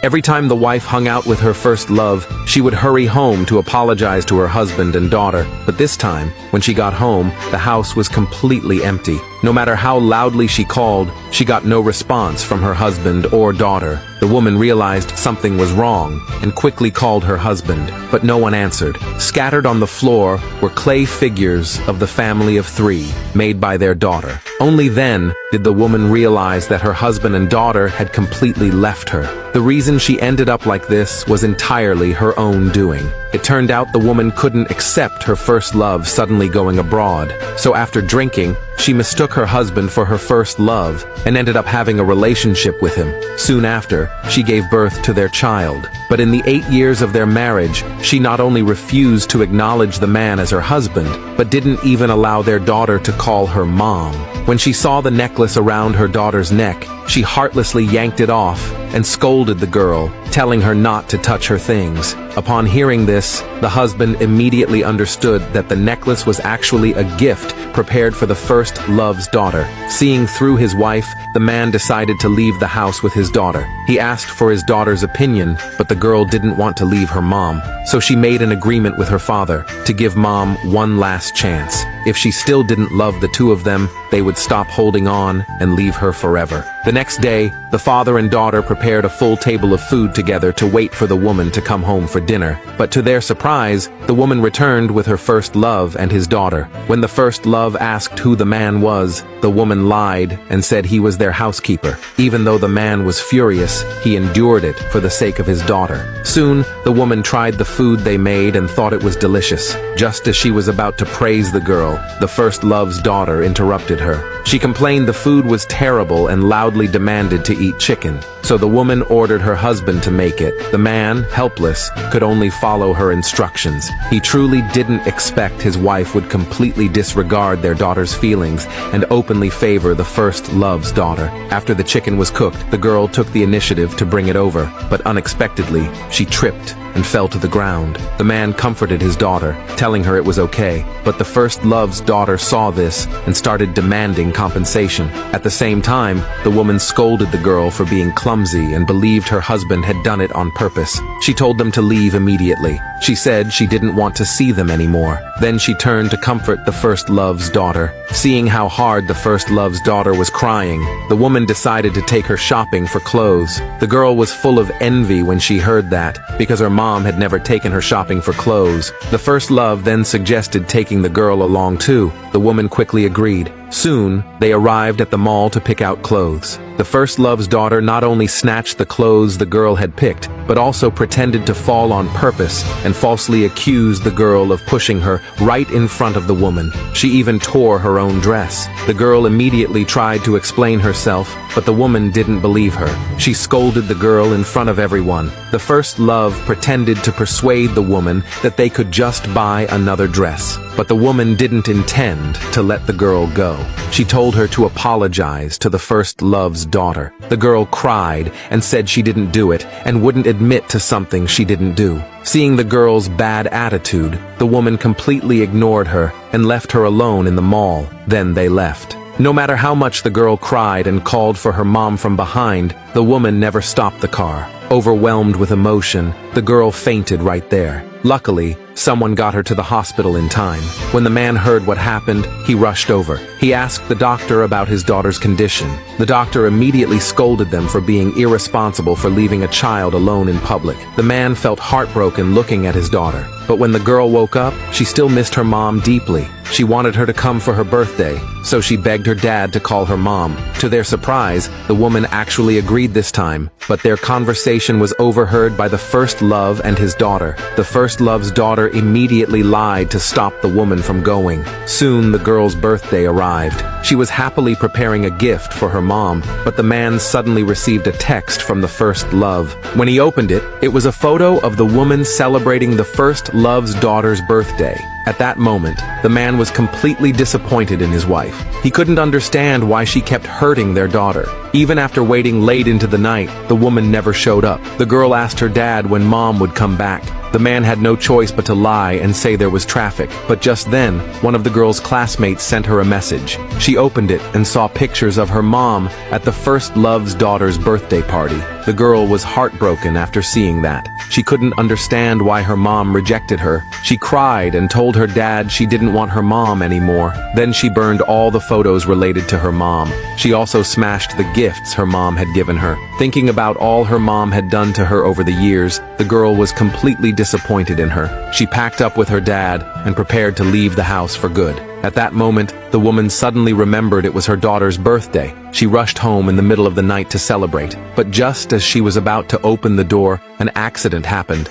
Every time the wife hung out with her first love, she would hurry home to apologize to her husband and daughter. But this time, when she got home, the house was completely empty. No matter how loudly she called, she got no response from her husband or daughter. The woman realized something was wrong and quickly called her husband, but no one answered. Scattered on the floor were clay figures of the family of 3, made by their daughter. Only then did the woman realize that her husband and daughter had completely left her. The reason she ended up like this was entirely her own doing. It turned out the woman couldn't accept her first love suddenly going abroad. So after drinking, she mistook her husband for her first love and ended up having a relationship with him. Soon after, she gave birth to their child. But in the 8 years of their marriage, she not only refused to acknowledge the man as her husband, but didn't even allow their daughter to call her mom. When she saw the necklace around her daughter's neck, she heartlessly yanked it off and scolded the girl, telling her not to touch her things. Upon hearing this, the husband immediately understood that the necklace was actually a gift prepared for the first love's daughter. Seeing through his wife, the man decided to leave the house with his daughter. He asked for his daughter's opinion, but the girl didn't want to leave her mom, so she made an agreement with her father to give mom one last chance. If she still didn't love the two of them, they would stop holding on and leave her forever. The next day, the father and daughter prepared a full table of food together to wait for the woman to come home for dinner. But to their surprise, the woman returned with her first love and his daughter. When the first love asked who the man was, the woman lied and said he was their housekeeper. Even though the man was furious, he endured it for the sake of his daughter. Soon, the woman tried the food they made and thought it was delicious. Just as she was about to praise the girl, the first love's daughter interrupted her. She complained the food was terrible and loudly demanded to eat chicken. So the woman ordered her husband to make it. The man, helpless, could only follow her instructions. He truly didn't expect his wife would completely disregard their daughter's feelings and openly favor the first love's daughter. After the chicken was cooked, the girl took the initiative to bring it over, but unexpectedly, she tripped and fell to the ground. The man comforted his daughter, telling her it was okay, but the first love's daughter saw this and started demanding compensation. At the same time, the woman scolded the girl for being clumsy and believed her husband had done it on purpose. She told them to leave immediately. She said she didn't want to see them anymore. Then she turned to comfort the first love's daughter. Seeing how hard the first love's daughter was crying, the woman decided to take her shopping for clothes. The girl was full of envy when she heard that, because her mom had never taken her shopping for clothes. The first love then suggested taking the girl along too. The woman quickly agreed. Soon, they arrived at the mall to pick out clothes. The first love's daughter not only snatched the clothes the girl had picked, but also pretended to fall on purpose and falsely accused the girl of pushing her right in front of the woman. She even tore her own dress. The girl immediately tried to explain herself, but the woman didn't believe her. She scolded the girl in front of everyone. The first love pretended to persuade the woman that they could just buy another dress. But the woman didn't intend to let the girl go. She told her to apologize to the first love's daughter. The girl cried and said she didn't do it and wouldn't admit to something she didn't do. Seeing the girl's bad attitude, the woman completely ignored her and left her alone in the mall. Then they left. No matter how much the girl cried and called for her mom from behind, the woman never stopped the car. Overwhelmed with emotion, the girl fainted right there. Luckily, someone got her to the hospital in time. When the man heard what happened, he rushed over. He asked the doctor about his daughter's condition. The doctor immediately scolded them for being irresponsible for leaving a child alone in public. The man felt heartbroken looking at his daughter. But when the girl woke up, she still missed her mom deeply. She wanted her to come for her birthday, so she begged her dad to call her mom. To their surprise, the woman actually agreed this time, but their conversation was overheard by the first love and his daughter. The first love's daughter immediately lied to stop the woman from going. Soon, the girl's birthday arrived. She was happily preparing a gift for her mom, but the man suddenly received a text from the first love. When he opened it, it was a photo of the woman celebrating the first love's daughter's birthday. At that moment, the man was completely disappointed in his wife. He couldn't understand why she kept hurting their daughter. Even after waiting late into the night, the woman never showed up. The girl asked her dad when mom would come back. The man had no choice but to lie and say there was traffic. But just then, one of the girl's classmates sent her a message. She opened it and saw pictures of her mom at the first love's daughter's birthday party. The girl was heartbroken after seeing that. She couldn't understand why her mom rejected her. She cried and told her dad she didn't want her mom anymore. Then she burned all the photos related to her mom. She also smashed the gifts her mom had given her. Thinking about all her mom had done to her over the years, the girl was completely disappointed in her. She packed up with her dad and prepared to leave the house for good. At that moment, the woman suddenly remembered it was her daughter's birthday. She rushed home in the middle of the night to celebrate. But just as she was about to open the door, an accident happened.